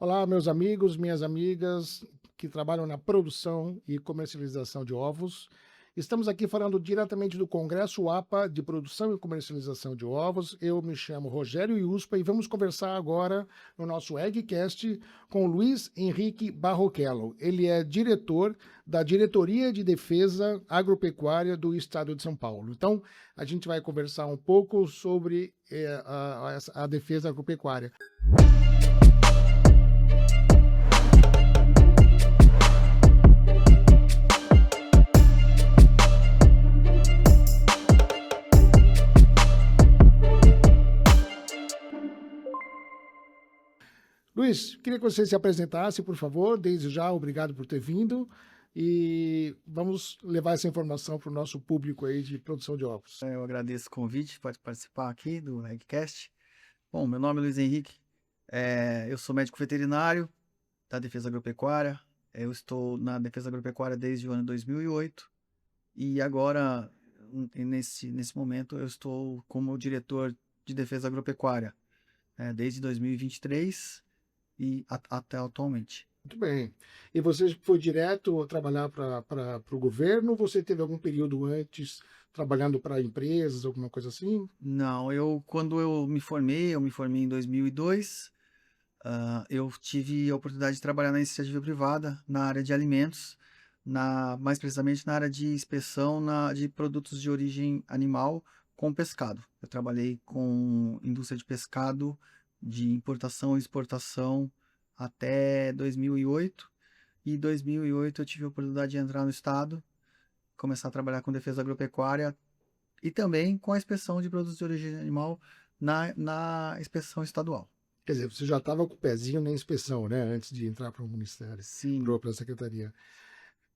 Olá, meus amigos, minhas amigas que trabalham na produção e comercialização de ovos. Estamos aqui falando diretamente do Congresso APA de Produção e Comercialização de Ovos. Eu me chamo Rogério Iuspa e vamos conversar agora no nosso Eggcast com o Luiz Henrique Barrochello. Ele é diretor da Diretoria de Defesa Agropecuária do Estado de São Paulo. Então, a gente vai conversar um pouco sobre a defesa agropecuária. Luiz, queria que você se apresentasse, por favor. Desde já, obrigado por ter vindo. E vamos levar essa informação para o nosso público aí de produção de ovos. Eu agradeço o convite para participar aqui do Regcast. Bom, meu nome é Luiz Henrique, eu sou médico veterinário da Defesa Agropecuária. Eu estou na Defesa Agropecuária desde o ano 2008 e agora, nesse momento, eu estou como diretor de Defesa Agropecuária, desde 2023 e até atualmente. Muito bem. E você foi direto trabalhar para o governo ou você teve algum período antes trabalhando para empresas, alguma coisa assim? Não, quando eu me formei em 2002. Eu tive a oportunidade de trabalhar na iniciativa privada, na área de alimentos, mais precisamente na área de inspeção de produtos de origem animal com pescado. Eu trabalhei com indústria de pescado, de importação e exportação até 2008. E em 2008 eu tive a oportunidade de entrar no estado, começar a trabalhar com defesa agropecuária e também com a inspeção de produtos de origem animal na inspeção estadual. Quer dizer, você já estava com o pezinho na inspeção, né? Antes de entrar para o Ministério, Sim. para a Secretaria.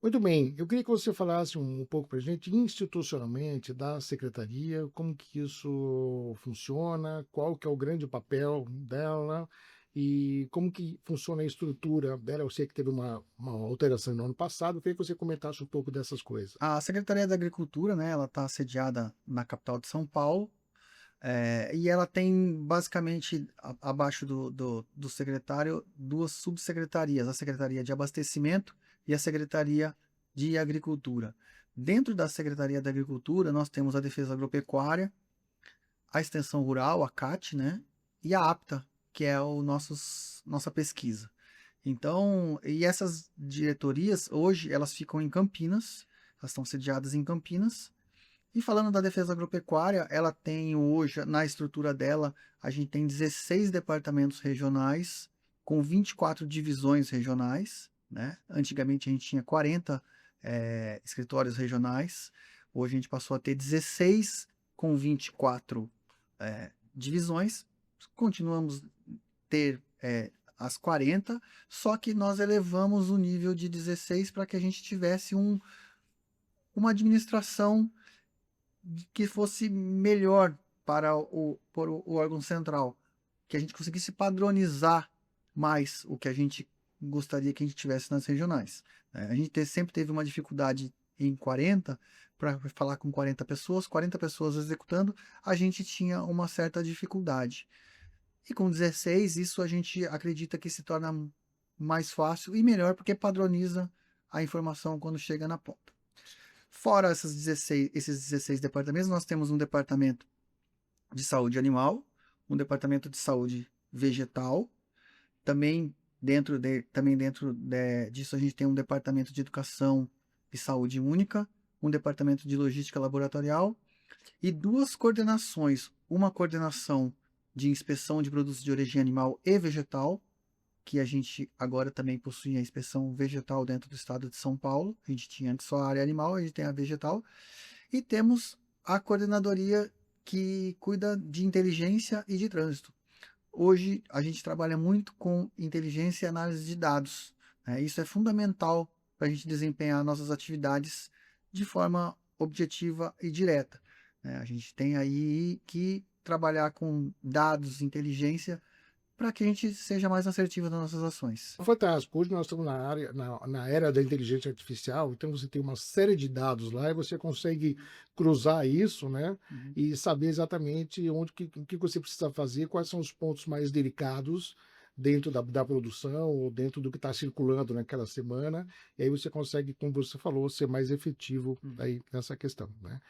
Muito bem, eu queria que você falasse um pouco para a gente, institucionalmente, da Secretaria, como que isso funciona, qual que é o grande papel dela e como que funciona a estrutura dela. Eu sei que teve uma alteração no ano passado, eu queria que você comentasse um pouco dessas coisas. A Secretaria da Agricultura, né, ela está sediada na capital de São Paulo, e ela tem basicamente abaixo do secretário duas subsecretarias, a Secretaria de Abastecimento e a Secretaria de Agricultura. Dentro da Secretaria da Agricultura, nós temos a Defesa Agropecuária, a Extensão Rural, a CAT, né, e a APTA, que é nossa pesquisa. Então, e essas diretorias, hoje, elas ficam em Campinas, elas estão sediadas em Campinas. E falando da defesa agropecuária, ela tem hoje, na estrutura dela, a gente tem 16 departamentos regionais, com 24 divisões regionais, né? Antigamente a gente tinha 40 escritórios regionais, hoje a gente passou a ter 16 com 24 divisões, continuamos ter as 40, só que nós elevamos o nível de 16 para que a gente tivesse uma administração que fosse melhor para o órgão central, que a gente conseguisse padronizar mais o que a gente gostaria que a gente tivesse nas regionais. A gente sempre teve uma dificuldade em 40, para falar com 40 pessoas executando, a gente tinha uma certa dificuldade. E com 16, isso a gente acredita que se torna mais fácil e melhor, porque padroniza a informação quando chega na ponta. Fora esses 16 departamentos, nós temos um departamento de saúde animal, um departamento de saúde vegetal, também dentro disso a gente tem um departamento de educação e saúde única, um departamento de logística laboratorial e duas coordenações, uma coordenação de inspeção de produtos de origem animal e vegetal, que a gente agora também possui a inspeção vegetal dentro do estado de São Paulo. A gente tinha antes só a área animal, a gente tem a vegetal. E temos a coordenadoria que cuida de inteligência e de trânsito. Hoje a gente trabalha muito com inteligência e análise de dados. Isso é fundamental para a gente desempenhar nossas atividades de forma objetiva e direta. A gente tem aí que trabalhar com dados, inteligência, para que a gente seja mais assertivo nas nossas ações. Fantástico. Hoje nós estamos na era da inteligência artificial, então você tem uma série de dados lá e você consegue cruzar isso, né? Uhum. E saber exatamente o que você precisa fazer, quais são os pontos mais delicados dentro da produção ou dentro do que está circulando naquela semana, e aí você consegue, como você falou, ser mais efetivo aí nessa questão, né?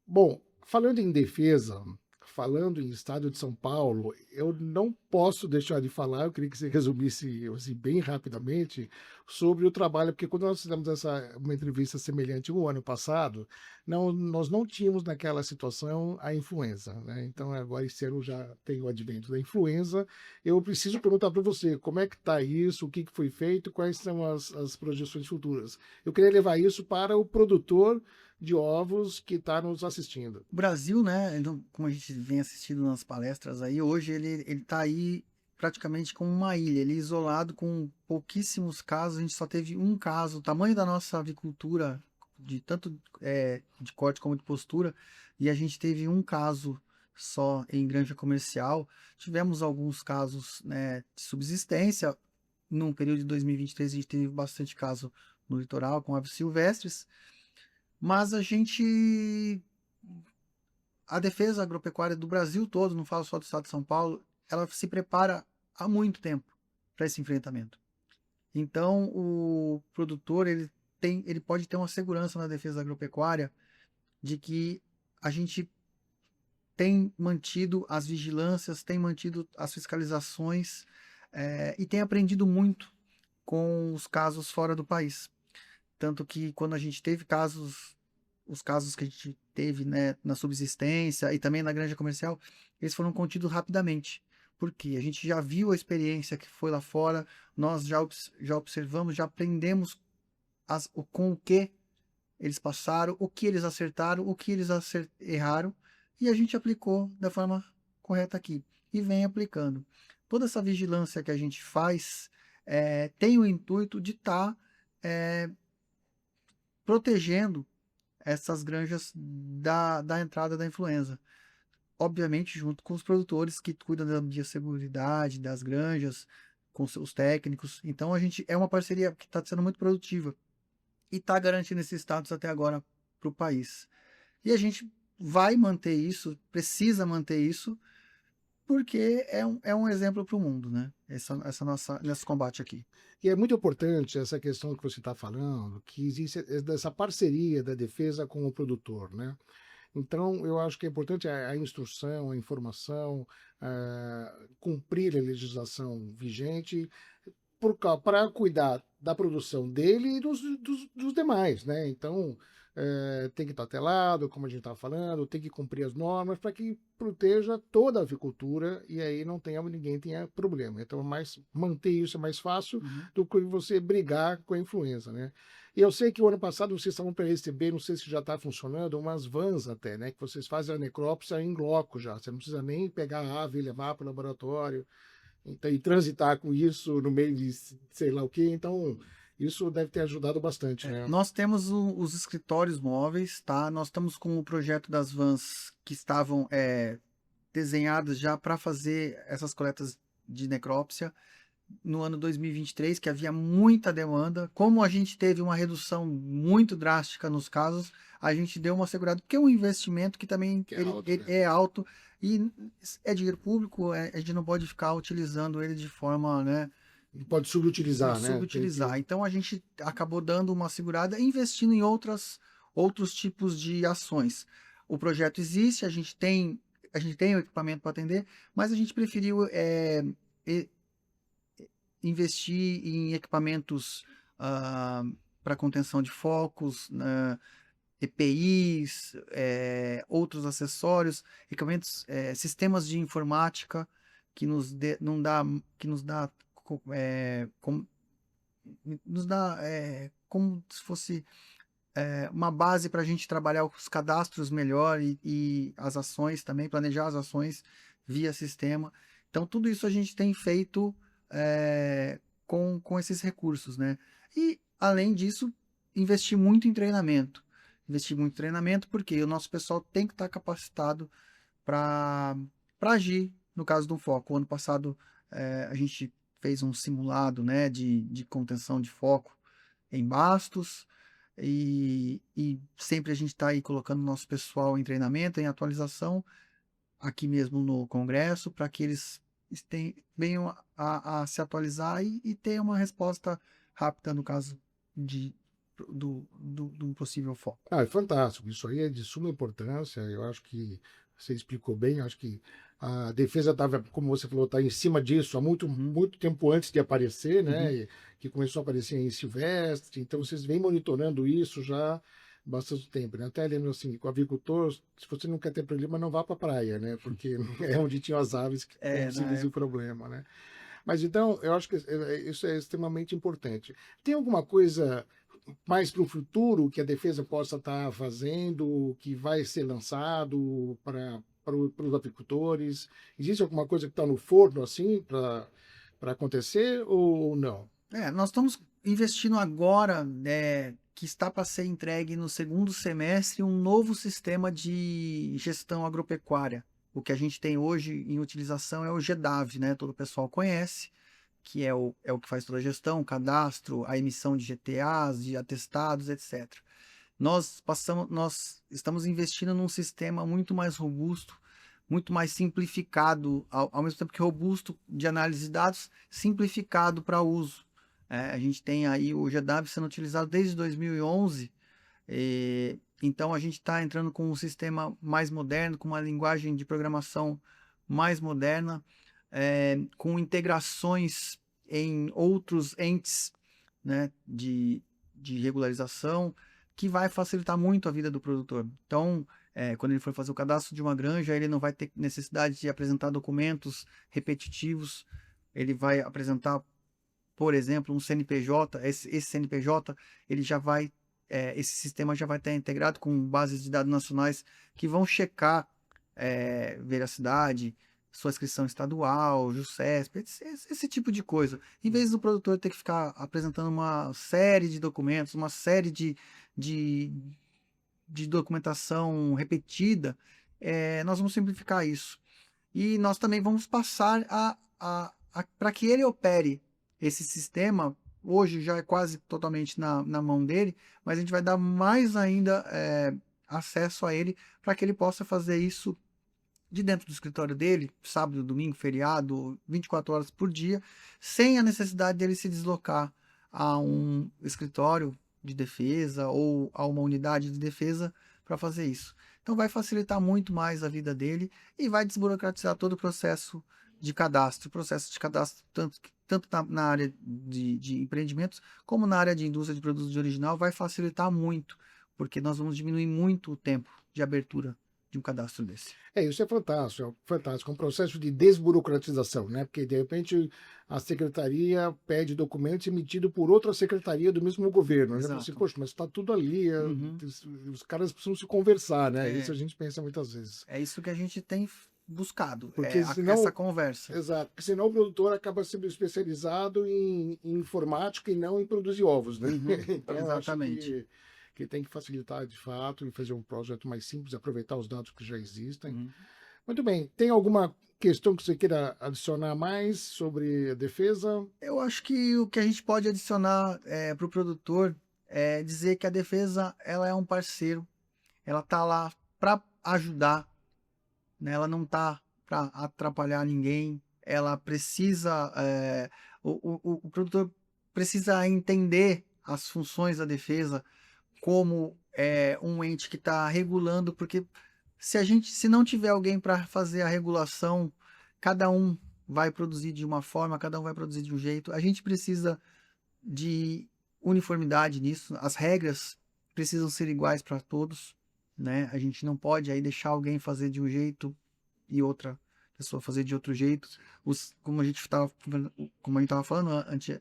Bom, falando em defesa, falando em estado de São Paulo, eu não posso deixar de falar, eu queria que você resumisse assim, bem rapidamente sobre o trabalho, porque quando nós fizemos uma entrevista semelhante o ano passado, nós não tínhamos naquela situação a influenza, né? Então agora esse ano já tem o advento da influenza. Eu preciso perguntar para você como é que está isso, o que foi feito, quais são as projeções futuras. Eu queria levar isso para o produtor de ovos que está nos assistindo. O Brasil, né, como a gente vem assistindo nas palestras aí, hoje ele tá aí praticamente como uma ilha, ele é isolado com pouquíssimos casos, a gente só teve um caso, o tamanho da nossa avicultura, de tanto de corte como de postura, e a gente teve um caso só em granja comercial, tivemos alguns casos, né, de subsistência, num período de 2023 a gente teve bastante caso no litoral com aves silvestres, mas a defesa agropecuária do Brasil todo, não falo só do estado de São Paulo, ela se prepara há muito tempo para esse enfrentamento. Então, o produtor ele pode ter uma segurança na defesa agropecuária de que a gente tem mantido as vigilâncias, tem mantido as fiscalizações e tem aprendido muito com os casos fora do país. Tanto que quando a gente teve os casos que a gente teve, né, na subsistência e também na granja comercial, eles foram contidos rapidamente. Porque a gente já viu a experiência que foi lá fora, nós já observamos, já aprendemos com o que eles passaram, o que eles acertaram, o que eles erraram, e a gente aplicou da forma correta aqui. E vem aplicando. Toda essa vigilância que a gente faz tem o intuito de estar protegendo essas granjas da entrada da influenza. Obviamente, junto com os produtores que cuidam da biosseguridade, das granjas, com seus técnicos. Então, a gente é uma parceria que está sendo muito produtiva e está garantindo esse status até agora para o país. E a gente vai manter isso, precisa manter isso, porque é um exemplo para o mundo, né? Nosso combate aqui. E é muito importante essa questão que você está falando, que existe essa parceria da defesa com o produtor, né? Então, eu acho que é importante a instrução, a informação, cumprir a legislação vigente para cuidar da produção dele e dos demais, né? Então, tem que estar telado, como a gente estava falando, tem que cumprir as normas para que proteja toda a avicultura e aí ninguém tenha problema. Então, manter isso é mais fácil do que você brigar com a influenza, né? E eu sei que o ano passado vocês estavam para receber, não sei se já está funcionando, umas vans até, né? Que vocês fazem a necrópsia em loco já. Você não precisa nem pegar a ave e levar para o laboratório. Então, e transitar com isso no meio de sei lá o quê. Então, isso deve ter ajudado bastante, né? Nós temos os escritórios móveis, tá? Nós estamos com o projeto das vans que estavam desenhadas já para fazer essas coletas de necrópsia no ano 2023, que havia muita demanda. Como a gente teve uma redução muito drástica nos casos, a gente deu uma segurada, porque é um investimento que também Que é alto, ele né? é alto e é dinheiro público, a gente não pode ficar utilizando ele de forma, né, Não pode subutilizar, né? Tem subutilizar. que... Então a gente acabou dando uma segurada e investindo em outros tipos de ações. O projeto existe, a gente tem o equipamento para atender, mas a gente preferiu e- investir em equipamentos para contenção de focos, né, EPIs, outros acessórios, equipamentos, sistemas de informática que não dá, que nos dá como se fosse uma base para a gente trabalhar os cadastros melhor e as ações também, planejar as ações via sistema. Então, tudo isso a gente tem feito com esses recursos, né? E, além disso, investir muito em treinamento. Investir muito em treinamento porque o nosso pessoal tem que estar capacitado para agir no caso de um foco. O ano passado, a gente fez um simulado, né, de contenção de foco em Bastos, e sempre a gente está aí colocando nosso pessoal em treinamento, em atualização, aqui mesmo no Congresso, para que eles venham a se atualizar e ter uma resposta rápida no caso do possível foco. Ah, é fantástico. Isso aí é de suma importância. Eu acho que você explicou bem. Eu acho que a defesa estava, como você falou, está em cima disso há muito, Uhum, muito tempo antes de aparecer, né? uhum. Que começou a aparecer em Silvestre. Então, vocês vêm monitorando isso já há bastante tempo, né? Até lembro assim, com o avicultor, se você não quer ter problema, não vá para a praia, né? Porque é onde tinham as aves com É, na possíveis época. problema, né? Mas então, eu acho que isso é extremamente importante. Tem alguma coisa mais para o futuro que a defesa possa estar fazendo, que vai ser lançado para os apicultores? Existe alguma coisa que está no forno assim para acontecer ou não? Nós estamos investindo agora, que está para ser entregue no segundo semestre, um novo sistema de gestão agropecuária. O que a gente tem hoje em utilização é o GEDAV, né? Todo o pessoal conhece, que é o que faz toda a gestão, o cadastro, a emissão de GTAs, de atestados, etc. Nós estamos investindo num sistema muito mais robusto, muito mais simplificado, ao mesmo tempo que robusto de análise de dados, simplificado para uso. A gente tem aí o GW sendo utilizado desde 2011, então a gente está entrando com um sistema mais moderno, com uma linguagem de programação mais moderna, com integrações em outros entes, né, de regularização, que vai facilitar muito a vida do produtor. Então, quando ele for fazer o cadastro de uma granja, ele não vai ter necessidade de apresentar documentos repetitivos, ele vai apresentar, por exemplo, um CNPJ. Esse CNPJ, ele já vai, esse sistema já vai estar integrado com bases de dados nacionais que vão checar veracidade, sua inscrição estadual, JUSESP, esse tipo de coisa. Em vez do produtor ter que ficar apresentando uma série de documentos, uma série de, de documentação repetida, nós vamos simplificar isso. E nós também vamos passar para que ele opere esse sistema. Hoje já é quase totalmente na mão dele, mas a gente vai dar mais ainda acesso a ele para que ele possa fazer isso de dentro do escritório dele, sábado, domingo, feriado, 24 horas por dia, sem a necessidade dele se deslocar a um escritório de defesa ou a uma unidade de defesa para fazer isso. Então vai facilitar muito mais a vida dele e vai desburocratizar todo o processo de cadastro. O processo de cadastro, tanto na área de empreendimentos, como na área de indústria de produtos de original, vai facilitar muito, porque nós vamos diminuir muito o tempo de abertura de um cadastro desse. Isso é fantástico, um processo de desburocratização, né? Porque de repente a secretaria pede documentos emitidos por outra secretaria do mesmo governo. Eu já falo assim, Exato. poxa, mas está tudo ali, Uhum. os caras precisam se conversar, né? Isso a É, gente pensa muitas vezes. é isso que a gente tem buscado, Porque essa senão, conversa. exato, porque senão o produtor acaba sendo especializado em informática e não em produzir ovos, né? Uhum. Então eu acho Exatamente. que tem que facilitar de fato e fazer um projeto mais simples, aproveitar os dados que já existem. Uhum. Muito bem. Tem alguma questão que você queira adicionar mais sobre a defesa? Eu acho que o que a gente pode adicionar para o produtor é dizer que a defesa ela é um parceiro, ela está lá para ajudar, né? Ela não está para atrapalhar ninguém, ela precisa, o produtor precisa entender as funções da defesa como um ente que está regulando, porque se não tiver alguém para fazer a regulação, cada um vai produzir de uma forma, cada um vai produzir de um jeito. A gente precisa de uniformidade nisso. As regras precisam ser iguais para todos, né? A gente não pode aí deixar alguém fazer de um jeito e outra pessoa fazer de outro jeito. Como a gente estava falando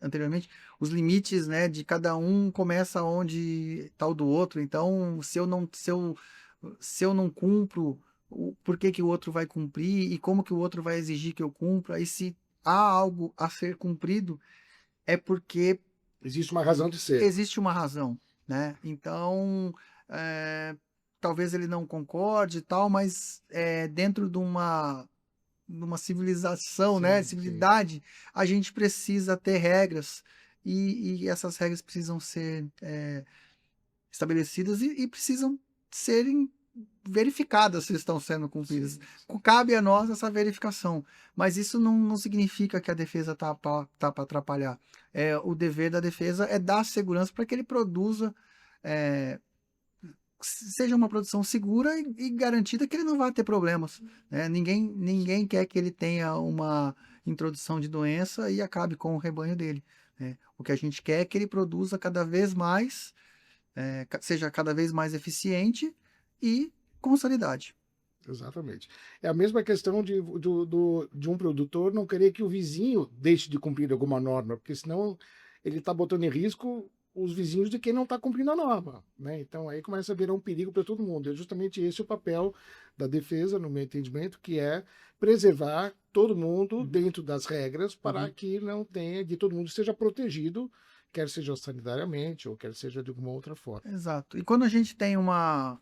anteriormente, os limites, né, de cada um começa onde está o do outro. Então, se eu não cumpro, por que que o outro vai cumprir e como que o outro vai exigir que eu cumpra? E se há algo a ser cumprido, é porque Existe uma razão de ser. existe uma razão, né? Então, é, talvez ele não concorde e tal, mas dentro de uma civilização, né? Sim, sim. Civilidade, a gente precisa ter regras e essas regras precisam ser estabelecidas e precisam serem verificadas se estão sendo cumpridas. Cabe a nós essa verificação, mas isso não significa que a defesa está para atrapalhar. O dever da defesa é dar segurança para que ele produza, seja uma produção segura e garantida que ele não vai ter problemas, né? Ninguém quer que ele tenha uma introdução de doença e acabe com o rebanho dele, né? O que a gente quer é que ele produza cada vez mais, seja cada vez mais eficiente e com sanidade. Exatamente. É a mesma questão de um produtor não querer que o vizinho deixe de cumprir alguma norma, porque senão ele está botando em risco os vizinhos de quem não está cumprindo a norma, né? Então aí começa a virar um perigo para todo mundo. É justamente esse o papel da defesa, no meu entendimento, que é preservar todo mundo dentro das regras para que não tenha, que todo mundo esteja protegido, quer seja sanitariamente ou quer seja de alguma outra forma. Exato. E quando a gente tem uma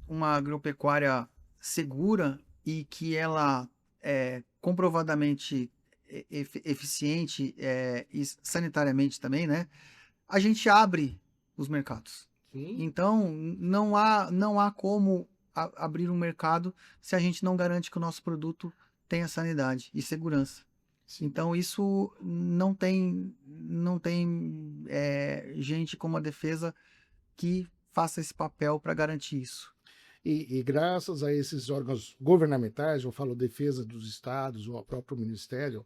agropecuária segura e que ela é comprovadamente eficiente e sanitariamente também, né? A gente abre os mercados. Sim. Então, não há como abrir um mercado se a gente não garante que o nosso produto tenha sanidade e segurança. Sim. Então, isso não tem gente como a defesa que faça esse papel para garantir isso. E graças a esses órgãos governamentais, eu falo defesa dos estados, ou ao próprio ministério,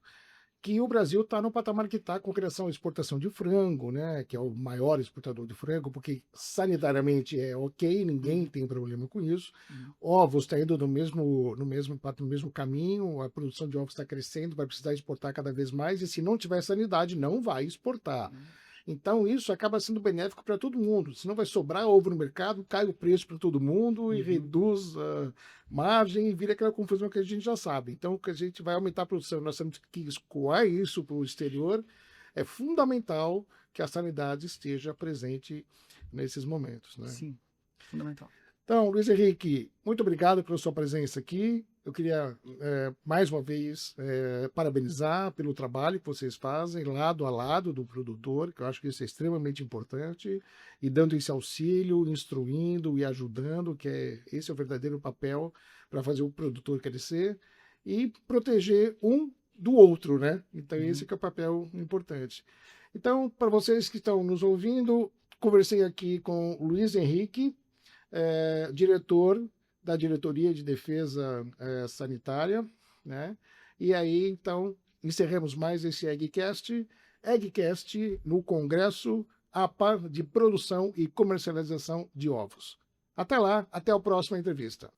que o Brasil está no patamar que está com criação e exportação de frango, né, que é o maior exportador de frango, porque sanitariamente é ok, ninguém tem problema com isso. Ovos está indo no mesmo caminho, a produção de ovos está crescendo, vai precisar exportar cada vez mais, e se não tiver sanidade, não vai exportar. Então isso acaba sendo benéfico para todo mundo. Se não vai sobrar ovo no mercado, cai o preço para todo mundo e reduz a margem e vira aquela confusão que a gente já sabe. Então, que a gente vai aumentar a produção, nós temos que escoar isso para o exterior. É fundamental que a sanidade esteja presente nesses momentos, né? Sim, fundamental. Então, Luiz Henrique, muito obrigado pela sua presença aqui. Eu queria, mais uma vez, parabenizar pelo trabalho que vocês fazem lado a lado do produtor, que eu acho que isso é extremamente importante, e dando esse auxílio, instruindo e ajudando, esse é o verdadeiro papel para fazer o produtor crescer e proteger um do outro, né? Então, esse que é o papel importante. Então, para vocês que estão nos ouvindo, conversei aqui com o Luiz Henrique, diretor da Diretoria de Defesa Sanitária, né? E aí, então, encerramos mais esse Eggcast no Congresso APA de Produção e Comercialização de Ovos. Até lá, até a próxima entrevista.